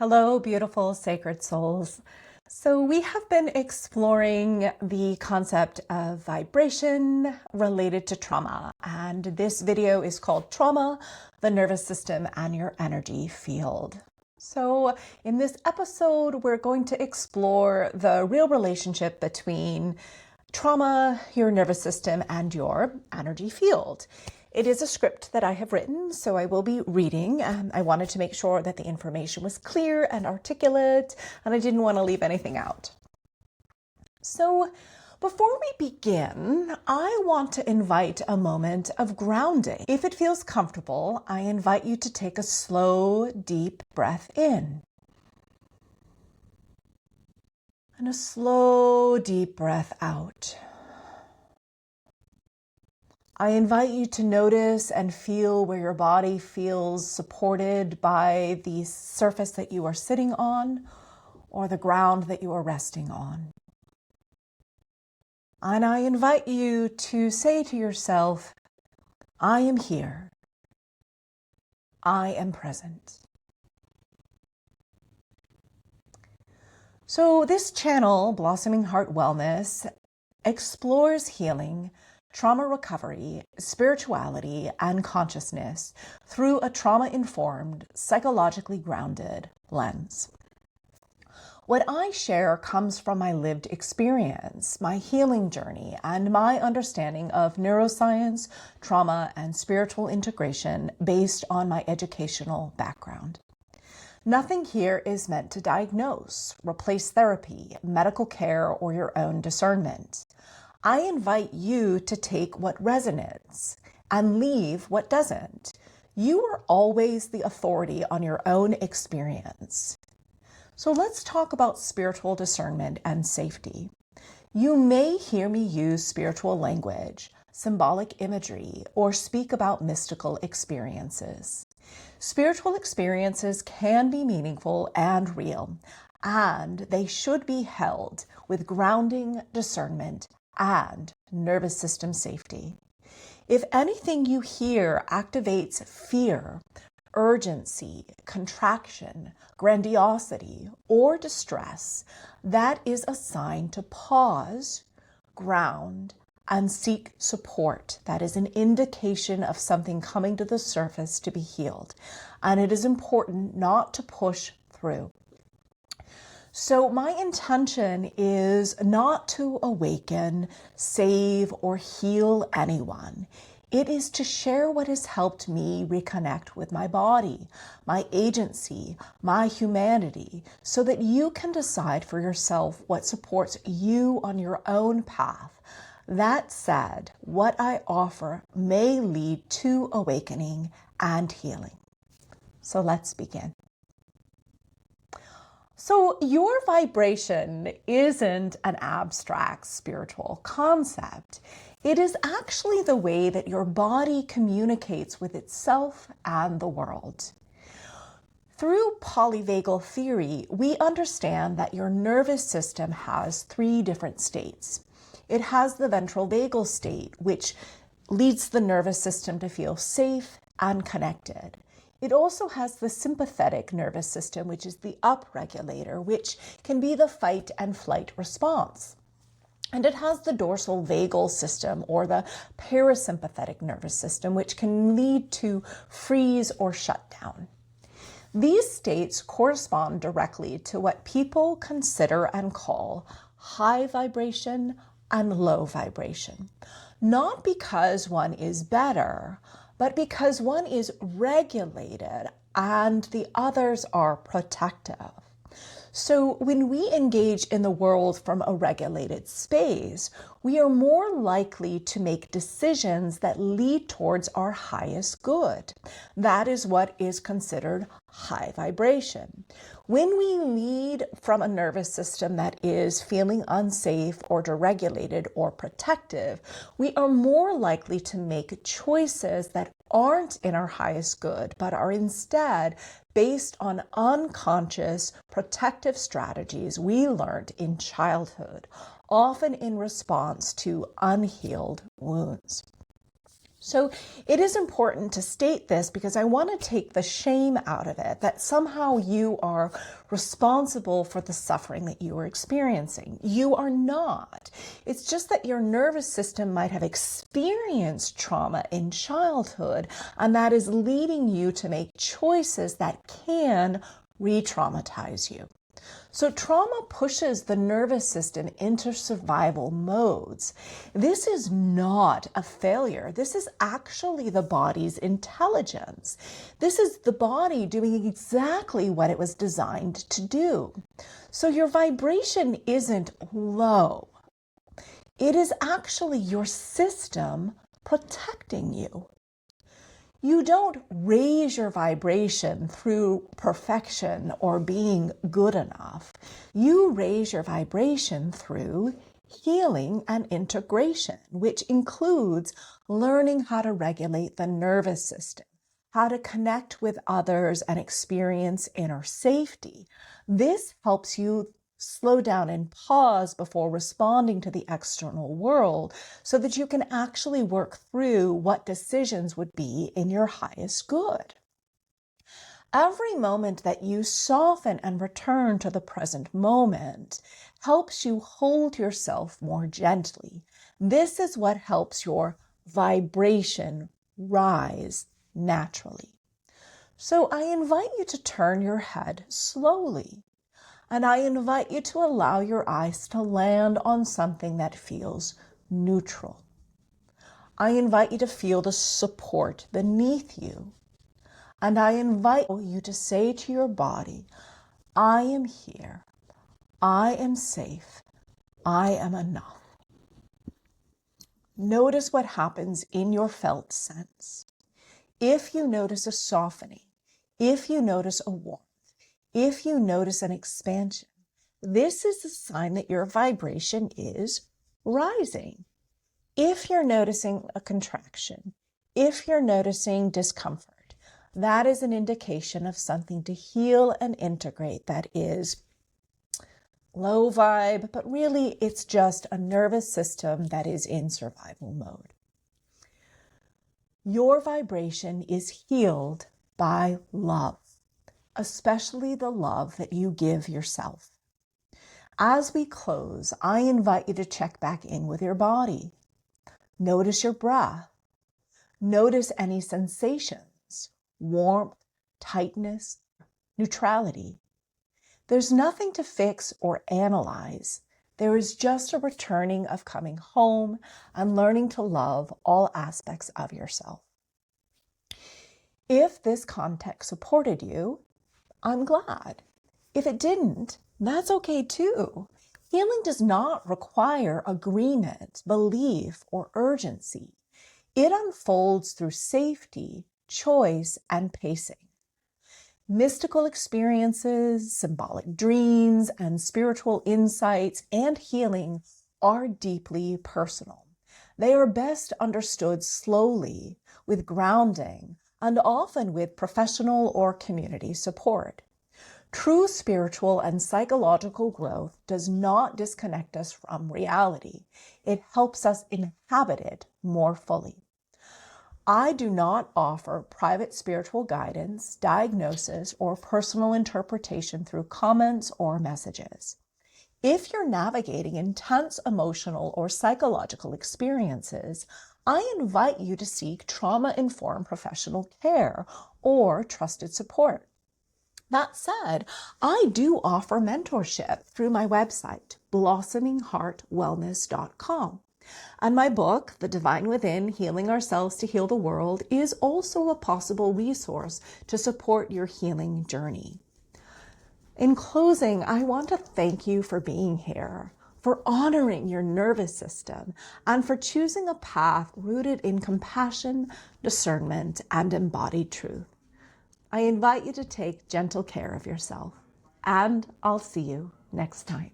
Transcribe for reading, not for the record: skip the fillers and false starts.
Hello, beautiful sacred souls. So we have been exploring the concept of vibration related to trauma, and this video is called Trauma, the Nervous System, and Your Energy Field. So in this episode, we're going to explore the real relationship between trauma, your nervous system, and your energy field. It is a script that I have written, so I will be reading. I wanted to make sure that the information was clear and articulate, and I didn't want to leave anything out. So before we begin, I want to invite a moment of grounding. If it feels comfortable, I invite you to take a slow, deep breath in. And a slow, deep breath out. I invite you to notice and feel where your body feels supported by the surface that you are sitting on or the ground that you are resting on. And I invite you to say to yourself, I am here. I am present. So this channel, Blossoming Heart Wellness, explores healing, trauma recovery, spirituality, and consciousness through a trauma-informed, psychologically grounded lens. What I share comes from my lived experience, my healing journey, and my understanding of neuroscience, trauma, and spiritual integration based on my educational background. Nothing here is meant to diagnose, replace therapy, medical care, or your own discernment. I invite you to take what resonates and leave what doesn't. You are always the authority on your own experience. So let's talk about spiritual discernment and safety. You may hear me use spiritual language, symbolic imagery, or speak about mystical experiences. Spiritual experiences can be meaningful and real, and they should be held with grounding, discernment, and nervous system safety. If anything you hear activates fear, urgency, contraction, grandiosity, or distress, that is a sign to pause, ground, and seek support. That is an indication of something coming to the surface to be healed. And it is important not to push through. So my intention is not to awaken, save, or heal anyone. It is to share what has helped me reconnect with my body, my agency, my humanity, so that you can decide for yourself what supports you on your own path. That said, what I offer may lead to awakening and healing. So let's begin. So your vibration isn't an abstract spiritual concept. It is actually the way that your body communicates with itself and the world. Through polyvagal theory, we understand that your nervous system has three different states. It has the ventral vagal state, which leads the nervous system to feel safe and connected. It also has the sympathetic nervous system, which is the upregulator, which can be the fight and flight response. And it has the dorsal vagal system, or the parasympathetic nervous system, which can lead to freeze or shutdown. These states correspond directly to what people consider and call high vibration and low vibration. Not because one is better, but because one is regulated and the others are protective. So when we engage in the world from a regulated space, we are more likely to make decisions that lead towards our highest good. That is what is considered high vibration. When we lead from a nervous system that is feeling unsafe or deregulated or protective, we are more likely to make choices that aren't in our highest good, but are instead based on unconscious protective strategies we learned in childhood, often in response to unhealed wounds. So it is important to state this because I want to take the shame out of it, that somehow you are responsible for the suffering that you are experiencing. You are not. It's just that your nervous system might have experienced trauma in childhood, and that is leading you to make choices that can re-traumatize you. So trauma pushes the nervous system into survival modes. This is not a failure. This is actually the body's intelligence. This is the body doing exactly what it was designed to do. So your vibration isn't low. It is actually your system protecting you. You don't raise your vibration through perfection or being good enough. You raise your vibration through healing and integration, which includes learning how to regulate the nervous system, how to connect with others and experience inner safety. This helps you slow down and pause before responding to the external world so that you can actually work through what decisions would be in your highest good. Every moment that you soften and return to the present moment helps you hold yourself more gently. This is what helps your vibration rise naturally. So I invite you to turn your head slowly. And I invite you to allow your eyes to land on something that feels neutral. I invite you to feel the support beneath you. And I invite you to say to your body, I am here. I am safe. I am enough. Notice what happens in your felt sense. If you notice a softening, if you notice a warmth, if you notice an expansion, this is a sign that your vibration is rising. If you're noticing a contraction, if you're noticing discomfort, that is an indication of something to heal and integrate that is low vibe, but really it's just a nervous system that is in survival mode. Your vibration is healed by love, especially the love that you give yourself. As we close, I invite you to check back in with your body. Notice your breath. Notice any sensations, warmth, tightness, neutrality. There's nothing to fix or analyze. There is just a returning of coming home and learning to love all aspects of yourself. If this context supported you, I'm glad. If it didn't, that's okay too. Healing does not require agreement, belief, or urgency. It unfolds through safety, choice, and pacing. Mystical experiences, symbolic dreams, and spiritual insights and healing are deeply personal. They are best understood slowly, with grounding, and often with professional or community support. True spiritual and psychological growth does not disconnect us from reality. It helps us inhabit it more fully. I do not offer private spiritual guidance, diagnosis, or personal interpretation through comments or messages. If you're navigating intense emotional or psychological experiences, I invite you to seek trauma-informed professional care or trusted support. That said, I do offer mentorship through my website, blossomingheartwellness.com. And my book, The Divine Within, Healing Ourselves to Heal the World, is also a possible resource to support your healing journey. In closing, I want to thank you for being here, for honoring your nervous system, and for choosing a path rooted in compassion, discernment, and embodied truth. I invite you to take gentle care of yourself, and I'll see you next time.